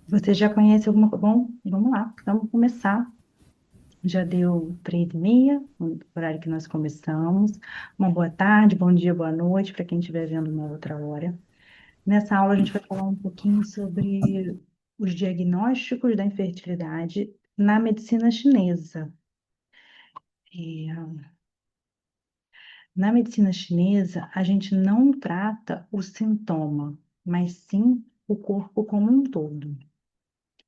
Você já conhece alguma coisa? Bom, vamos lá, vamos começar. Já deu 3h30, o horário que nós começamos. Uma boa tarde, bom dia, boa noite para quem estiver vendo uma outra hora. Nessa aula a gente vai falar um pouquinho sobre os diagnósticos da infertilidade na medicina chinesa. É, Na medicina chinesa, a gente não trata o sintoma, mas sim o corpo como um todo,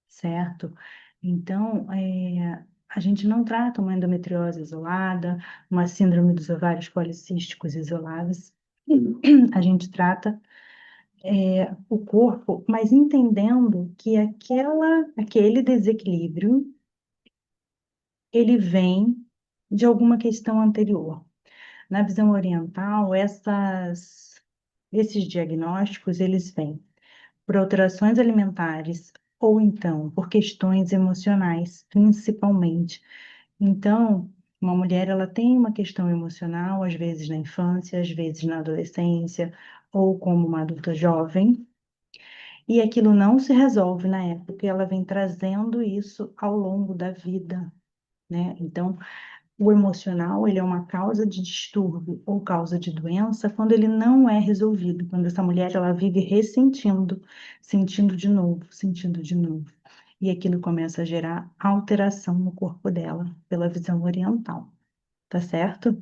certo? Então, a gente não trata uma endometriose isolada, uma síndrome dos ovários policísticos isolados. A gente trata o corpo, mas entendendo que aquele desequilíbrio, ele vem de alguma questão anterior. Na visão oriental, esses diagnósticos, eles vêm por alterações alimentares ou então por questões emocionais, principalmente. Então, uma mulher, ela tem uma questão emocional, às vezes na infância, às vezes na adolescência, ou como uma adulta jovem, e aquilo não se resolve na época, e ela vem trazendo isso ao longo da vida, né? Então, o emocional, ele é uma causa de distúrbio ou causa de doença quando ele não é resolvido, quando essa mulher ela vive ressentindo, sentindo de novo, sentindo de novo. E aquilo começa a gerar alteração no corpo dela, pela visão oriental, tá certo?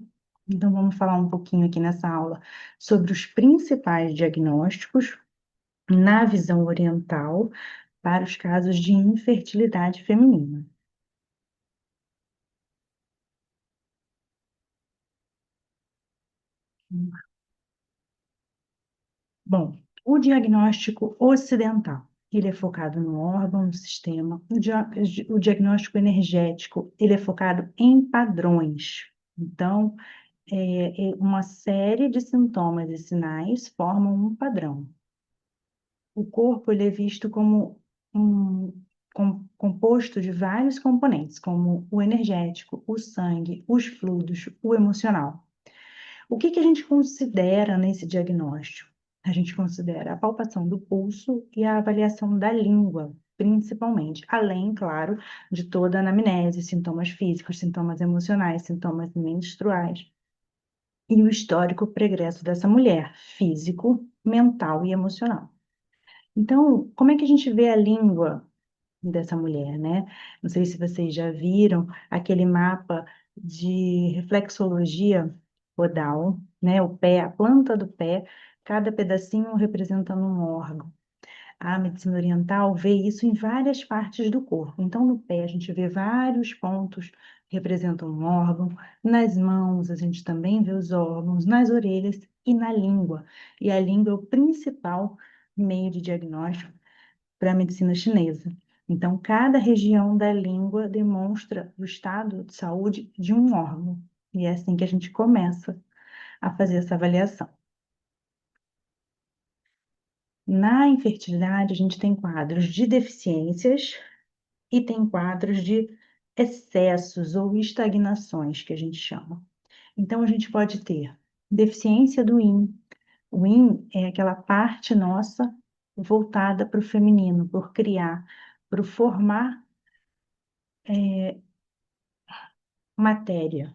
Então vamos falar um pouquinho aqui nessa aula sobre os principais diagnósticos na visão oriental para os casos de infertilidade feminina. Bom, o diagnóstico ocidental, ele é focado no órgão, no sistema. O diagnóstico energético, ele é focado em padrões. Então, uma série de sintomas e sinais formam um padrão. O corpo, ele é visto como um composto de vários componentes, como o energético, o sangue, os fluidos, o emocional. O que que a gente considera nesse diagnóstico? A gente considera a palpação do pulso e a avaliação da língua, principalmente, além, claro, de toda a anamnese, sintomas físicos, sintomas emocionais, sintomas menstruais e o histórico pregresso dessa mulher, físico, mental e emocional. Então, como é que a gente vê a língua dessa mulher, né? Não sei se vocês já viram aquele mapa de reflexologia podal, né? O pé, a planta do pé, cada pedacinho representando um órgão. A medicina oriental vê isso em várias partes do corpo. Então, no pé, a gente vê vários pontos que representam um órgão. Nas mãos, a gente também vê os órgãos, nas orelhas e na língua. E a língua é o principal meio de diagnóstico para a medicina chinesa. Então, cada região da língua demonstra o estado de saúde de um órgão. E é assim que a gente começa a fazer essa avaliação. Na infertilidade, a gente tem quadros de deficiências e tem quadros de excessos ou estagnações, que a gente chama. Então, a gente pode ter deficiência do yin. O yin é aquela parte nossa voltada para o feminino, por criar, para formar matéria,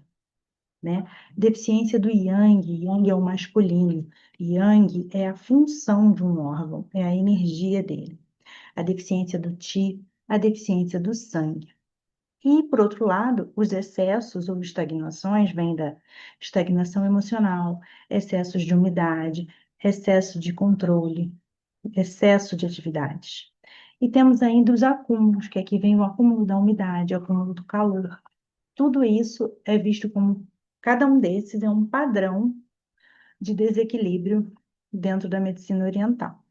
né? Deficiência do yang, yang é o masculino, yang é a função de um órgão, é a energia dele. A deficiência do qi, a deficiência do sangue. E, por outro lado, os excessos ou estagnações vêm da estagnação emocional, excessos de umidade, excesso de controle, excesso de atividades. E temos ainda os acúmulos, que aqui vem o acúmulo da umidade, o acúmulo do calor. Tudo isso é visto como, cada um desses é um padrão de desequilíbrio dentro da medicina oriental.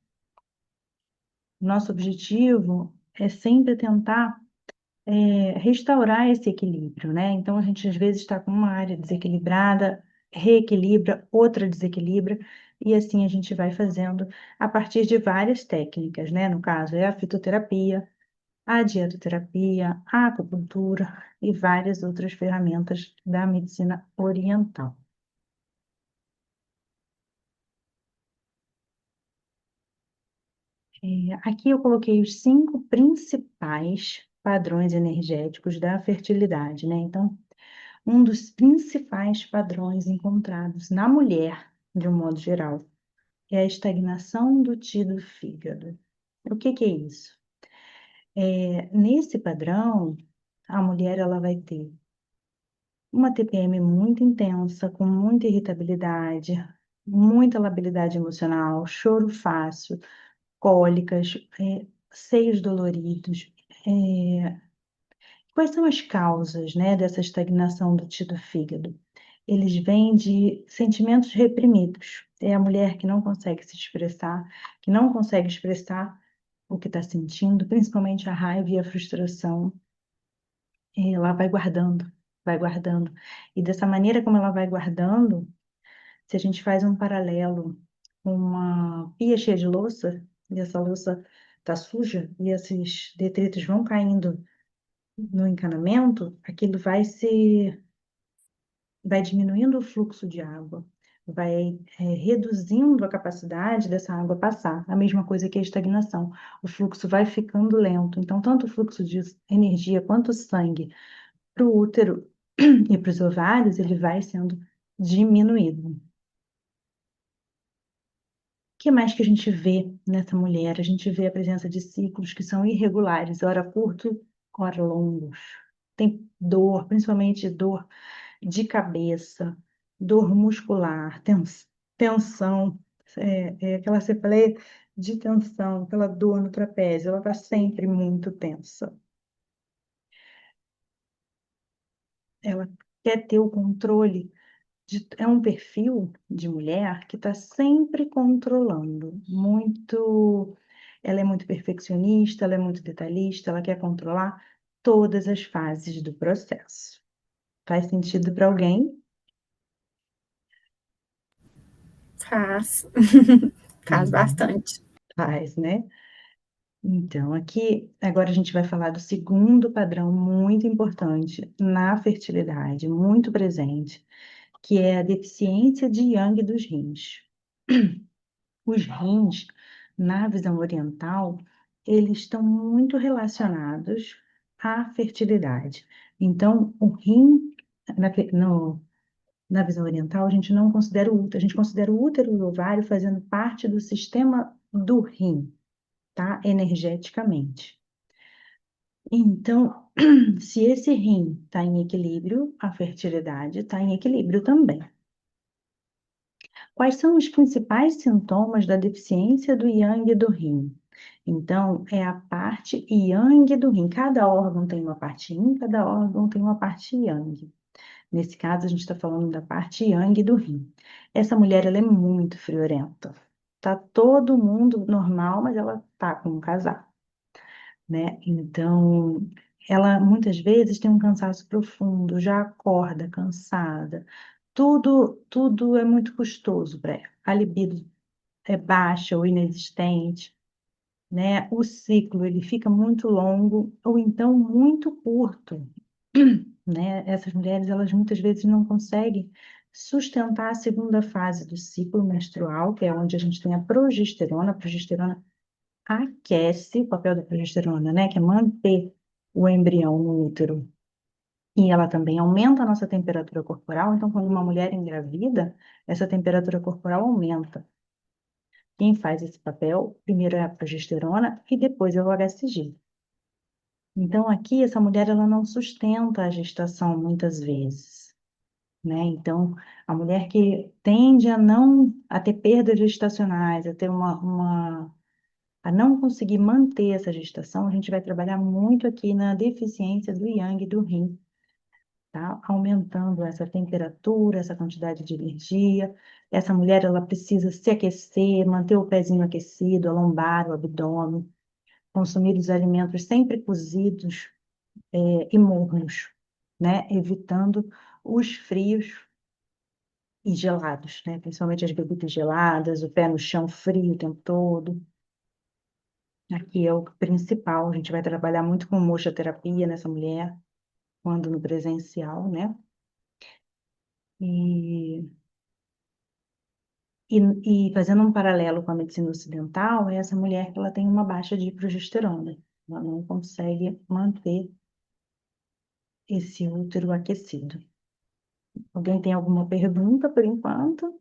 Nosso objetivo é sempre tentar restaurar esse equilíbrio, né? Então, a gente às vezes está com uma área desequilibrada, reequilibra, outra desequilibra, e assim a gente vai fazendo a partir de várias técnicas, né? No caso, é a fitoterapia, a dietoterapia, a acupuntura e várias outras ferramentas da medicina oriental. Aqui eu coloquei os 5 principais padrões energéticos da fertilidade, né? Então, um dos principais padrões encontrados na mulher, de um modo geral, é a estagnação do tio do fígado. O que que é isso? Nesse padrão, a mulher ela vai ter uma TPM muito intensa, com muita irritabilidade, muita labilidade emocional, choro fácil, cólicas, seios doloridos. É, Quais são as causas, né, dessa estagnação do tio do fígado? Eles vêm de sentimentos reprimidos. É a mulher que não consegue se expressar, que não consegue expressar o que está sentindo, principalmente a raiva e a frustração. Ela vai guardando, vai guardando. E dessa maneira como ela vai guardando, se a gente faz um paralelo com uma pia cheia de louça, e essa louça está suja, e esses detritos vão caindo no encanamento, aquilo vai diminuindo o fluxo de água, vai reduzindo a capacidade dessa água passar. A mesma coisa que a estagnação. O fluxo vai ficando lento. Então, tanto o fluxo de energia quanto o sangue para o útero e para os ovários, ele vai sendo diminuído. O que mais que a gente vê nessa mulher? A gente vê a presença de ciclos que são irregulares, ora curto, ora longos. Tem dor, principalmente dor de cabeça, dor muscular, tensão, aquela cefaleia de tensão, aquela dor no trapézio, ela está sempre muito tensa. Ela quer ter o controle é um perfil de mulher que está sempre controlando, muito, ela é muito perfeccionista, ela é muito detalhista, ela quer controlar todas as fases do processo. Faz sentido para alguém? Faz, faz Uhum. bastante. Faz, né? Então, aqui, agora a gente vai falar do segundo padrão muito importante na fertilidade, muito presente, que é a deficiência de Yang dos rins. Os rins, na visão oriental, eles estão muito relacionados à fertilidade. Então, o rim, na, fe- no- na visão oriental, a gente não considera o útero, a gente considera o útero e o ovário fazendo parte do sistema do rim, tá? Energeticamente. Então, se esse rim está em equilíbrio, a fertilidade está em equilíbrio também. Quais são os principais sintomas da deficiência do yang do rim? Então, é a parte yang do rim. Cada órgão tem uma parte yin, cada órgão tem uma parte yang. Nesse caso, a gente está falando da parte yang do rim. Essa mulher, ela é muito friorenta. Tá todo mundo normal, mas ela tá com um casaco, né? Então, ela muitas vezes tem um cansaço profundo, já acorda cansada. Tudo é muito custoso para ela. A libido é baixa ou inexistente, né? O ciclo ele fica muito longo ou então muito curto, né? Essas mulheres elas muitas vezes não conseguem sustentar a segunda fase do ciclo menstrual, que é onde a gente tem a progesterona. A progesterona aquece o papel da progesterona, né? Que é manter o embrião no útero. E ela também aumenta a nossa temperatura corporal. Então, quando uma mulher engravida, essa temperatura corporal aumenta. Quem faz esse papel, primeiro é a progesterona e depois é o HCG. Então, aqui, essa mulher, ela não sustenta a gestação muitas vezes, né? Então, a mulher que tende a ter perdas gestacionais, a ter a não conseguir manter essa gestação, a gente vai trabalhar muito aqui na deficiência do yang do rim, tá? Aumentando essa temperatura, essa quantidade de energia. Essa mulher, ela precisa se aquecer, manter o pezinho aquecido, a lombar, o abdômen, consumir os alimentos sempre cozidos, e mornos, né? Evitando os frios e gelados, né? Principalmente as bebidas geladas, o pé no chão frio o tempo todo. Aqui é o principal. A gente vai trabalhar muito com moxa-terapia nessa mulher, quando no presencial, né? E E fazendo um paralelo com a medicina ocidental, é essa mulher que ela tem uma baixa de progesterona. Ela não consegue manter esse útero aquecido. Alguém tem alguma pergunta por enquanto?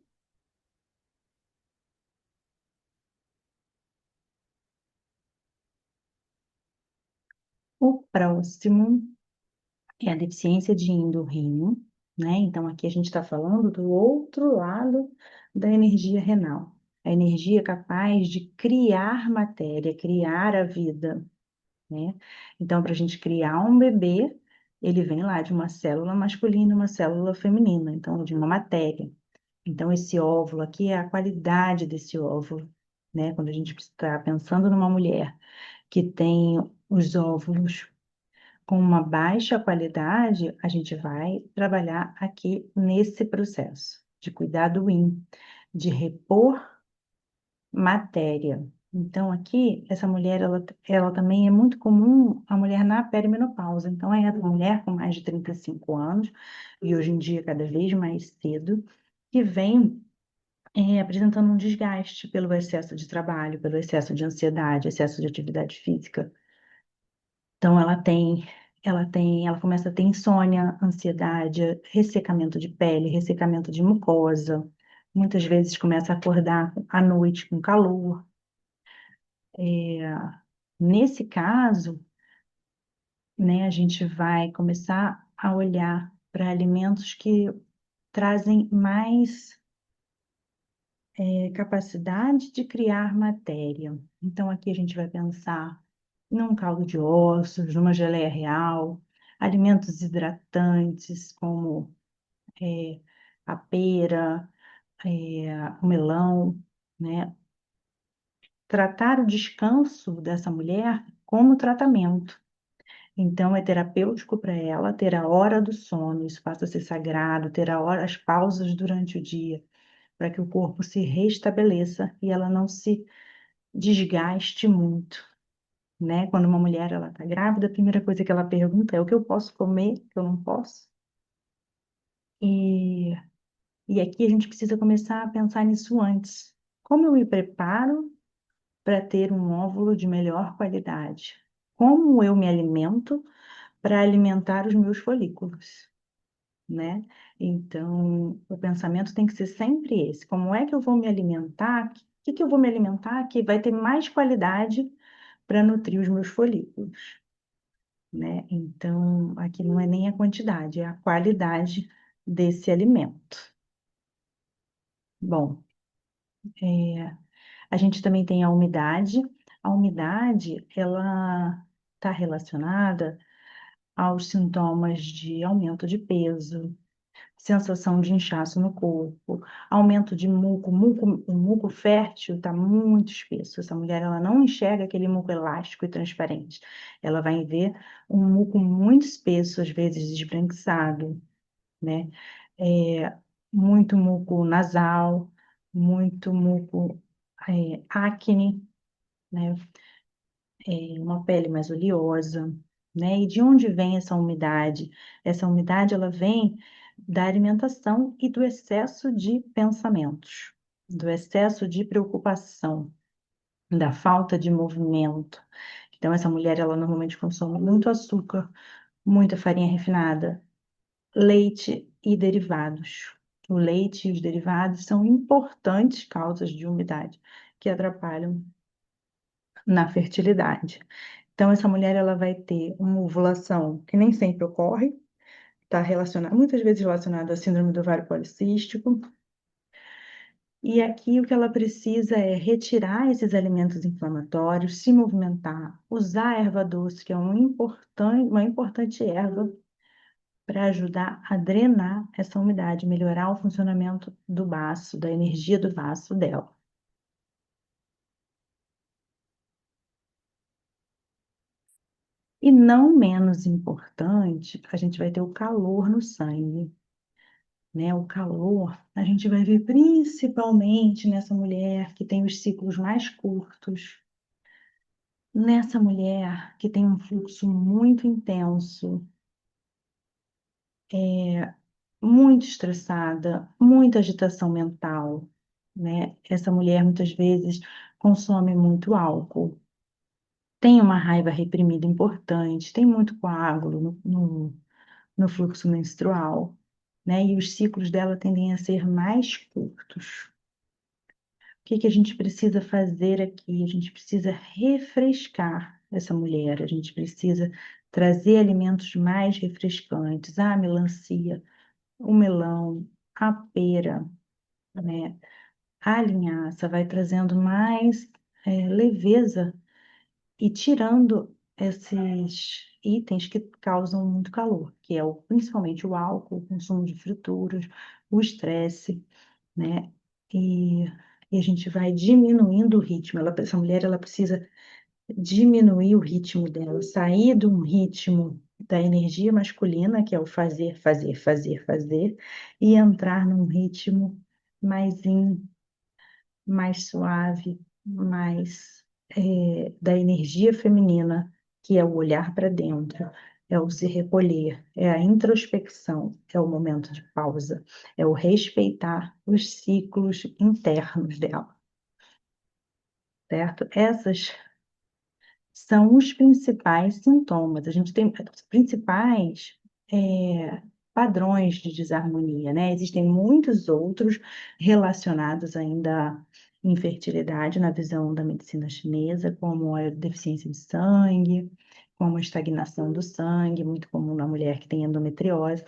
O próximo é a deficiência de endorrino, né? Então, aqui a gente está falando do outro lado da energia renal. A energia capaz de criar matéria, criar a vida, né? Então, para a gente criar um bebê, ele vem lá de uma célula masculina e uma célula feminina, então, de uma matéria. Então, esse óvulo aqui é a qualidade desse óvulo, né? Quando a gente está pensando numa mulher que tem os óvulos com uma baixa qualidade, a gente vai trabalhar aqui nesse processo de cuidar do rim, de repor matéria. Então, aqui, essa mulher, ela também é muito comum, a mulher na perimenopausa. Então, é a mulher com mais de 35 anos, e hoje em dia cada vez mais cedo, que vem apresentando um desgaste pelo excesso de trabalho, pelo excesso de ansiedade, excesso de atividade física. Então, ela começa a ter insônia, ansiedade, ressecamento de pele, ressecamento de mucosa. Muitas vezes começa a acordar à noite com calor. É, Nesse caso, né, a gente vai começar a olhar para alimentos que trazem mais capacidade de criar matéria. Então, aqui a gente vai pensar num caldo de ossos, numa geleia real, alimentos hidratantes como é, a pera, o melão, né? Tratar o descanso dessa mulher como tratamento. Então, é terapêutico para ela ter a hora do sono, isso passa a ser sagrado, ter as pausas durante o dia, para que o corpo se restabeleça e ela não se desgaste muito, né? Quando uma mulher ela está grávida, a primeira coisa que ela pergunta é o que eu posso comer, o que eu não posso. E, e aqui a gente precisa começar a pensar nisso antes. Como eu me preparo para ter um óvulo de melhor qualidade? Como eu me alimento para alimentar os meus folículos, né? Então, o pensamento tem que ser sempre esse: como é que eu vou me alimentar? O que que eu vou me alimentar que vai ter mais qualidade para nutrir os meus folículos, né? Então, aqui não é nem a quantidade, é a qualidade desse alimento. Bom, a gente também tem a umidade. A umidade, ela está relacionada aos sintomas de aumento de peso, sensação de inchaço no corpo, aumento de o muco fértil está muito espesso. Essa mulher ela não enxerga aquele muco elástico e transparente. Ela vai ver um muco muito espesso, às vezes esbranquiçado, né? É, muito muco nasal, muito muco acne, né? Uma pele mais oleosa, né? E de onde vem essa umidade? Essa umidade ela vem da alimentação e do excesso de pensamentos, do excesso de preocupação, da falta de movimento. Então essa mulher ela normalmente consome muito açúcar, muita farinha refinada, leite e derivados. O leite e os derivados são importantes causas de umidade que atrapalham na fertilidade. Então, essa mulher ela vai ter uma ovulação que nem sempre ocorre, está relacionada, muitas vezes relacionada à síndrome do ovário policístico. E aqui o que ela precisa é retirar esses alimentos inflamatórios, se movimentar, usar a erva doce, que é uma importante erva para ajudar a drenar essa umidade, melhorar o funcionamento do baço, da energia do baço dela. E não menos importante, a gente vai ter o calor no sangue, né? O calor, a gente vai ver principalmente nessa mulher que tem os ciclos mais curtos, nessa mulher que tem um fluxo muito intenso, muito estressada, muita agitação mental. né? Essa mulher muitas vezes consome muito álcool, tem uma raiva reprimida importante, tem muito coágulo no fluxo menstrual, né? E os ciclos dela tendem a ser mais curtos. O que que a gente precisa fazer aqui? A gente precisa refrescar essa mulher, a gente precisa trazer alimentos mais refrescantes, a melancia, o melão, a pera, né? A linhaça vai trazendo mais leveza e tirando esses itens que causam muito calor, que é principalmente o álcool, o consumo de frituras, o estresse, né? E, e a gente vai diminuindo o ritmo. Essa mulher, ela precisa diminuir o ritmo dela, sair de um ritmo da energia masculina, que é o fazer, fazer, fazer, fazer, e entrar num ritmo mais mais suave, mais da energia feminina, que é o olhar para dentro, é o se recolher, é a introspecção, é o momento de pausa, é o respeitar os ciclos internos dela, certo? Essas são os principais sintomas. A gente tem os principais é, padrões de desarmonia, né? Existem muitos outros relacionados ainda à infertilidade na visão da medicina chinesa, como a deficiência de sangue, como a estagnação do sangue, muito comum na mulher que tem endometriose.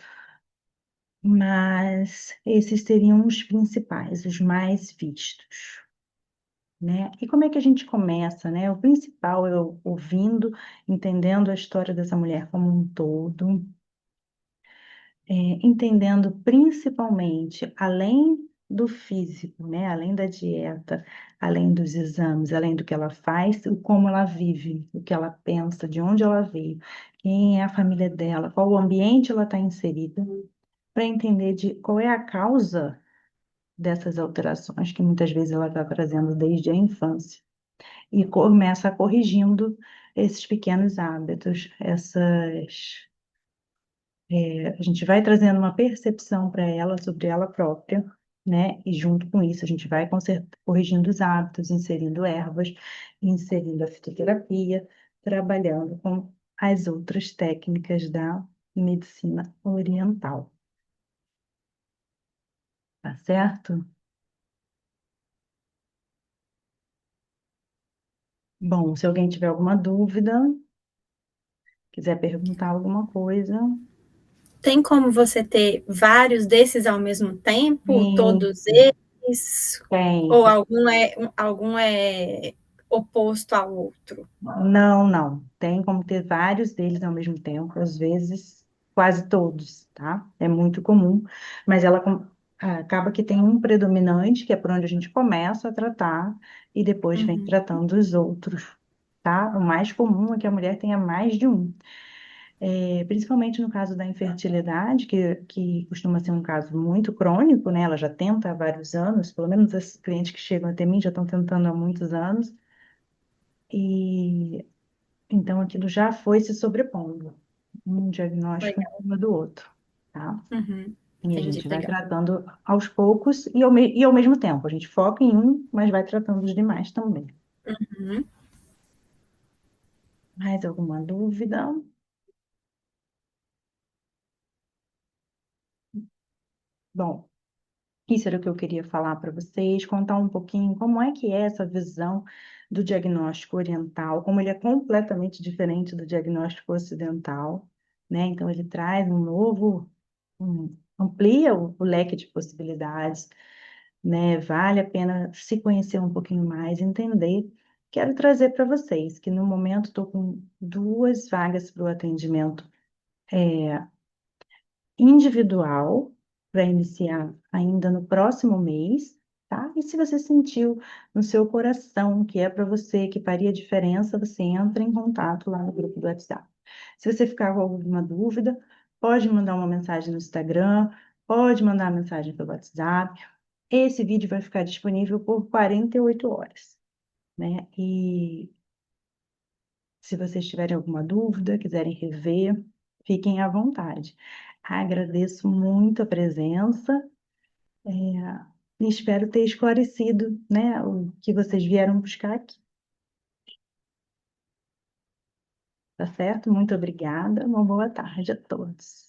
Mas esses seriam os principais, os mais vistos, né? E como é que a gente começa, né? O principal é ouvindo, entendendo a história dessa mulher como um todo, entendendo principalmente, além do físico, né? Além da dieta, além dos exames, além do que ela faz, o como ela vive, o que ela pensa, de onde ela veio, quem é a família dela, qual o ambiente ela está inserida, para entender de qual é a causa dessas alterações que muitas vezes ela está trazendo desde a infância e começa corrigindo esses pequenos hábitos, a gente vai trazendo uma percepção para ela sobre ela própria, né? E junto com isso a gente vai corrigindo os hábitos, inserindo ervas, inserindo a fitoterapia, trabalhando com as outras técnicas da medicina oriental, tá certo? Bom, se alguém tiver alguma dúvida, quiser perguntar alguma coisa, Tem como você ter vários desses ao mesmo tempo, sim, todos eles? tem. Ou algum é oposto ao outro? Não, não. Tem como ter vários deles ao mesmo tempo, às vezes quase todos, tá? É muito comum, mas acaba que tem um predominante, que é por onde a gente começa a tratar, e depois vem Uhum. tratando os outros, tá? O mais comum é que a mulher tenha mais de um. Principalmente no caso da infertilidade, que costuma ser um caso muito crônico, né? Ela já tenta há vários anos, pelo menos as clientes que chegam até mim já estão tentando há muitos anos. E então, aquilo já foi se sobrepondo, um diagnóstico em Legal. cima do outro, tá? Uhum. E a Entendi, gente vai legal. tratando aos poucos e ao mesmo tempo. A gente foca em um, mas vai tratando os demais também. Uhum. Mais alguma dúvida? Bom, isso era o que eu queria falar para vocês, contar um pouquinho como é que é essa visão do diagnóstico oriental, como ele é completamente diferente do diagnóstico ocidental, né? Então, ele traz amplia o leque de possibilidades, né? Vale a pena se conhecer um pouquinho mais, entender. Quero trazer para vocês que no momento estou com duas vagas para o atendimento individual para iniciar ainda no próximo mês, tá? E se você sentiu no seu coração que é para você, que faria diferença, você entra em contato lá no grupo do WhatsApp. Se você ficar com alguma dúvida, pode mandar uma mensagem no Instagram, pode mandar uma mensagem pelo WhatsApp. Esse vídeo vai ficar disponível por 48 horas, né? E se vocês tiverem alguma dúvida, quiserem rever, fiquem à vontade. Agradeço muito a presença. e espero ter esclarecido, né, o que vocês vieram buscar aqui. Tá certo? Muito obrigada. Uma boa tarde a todos.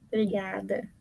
Obrigada.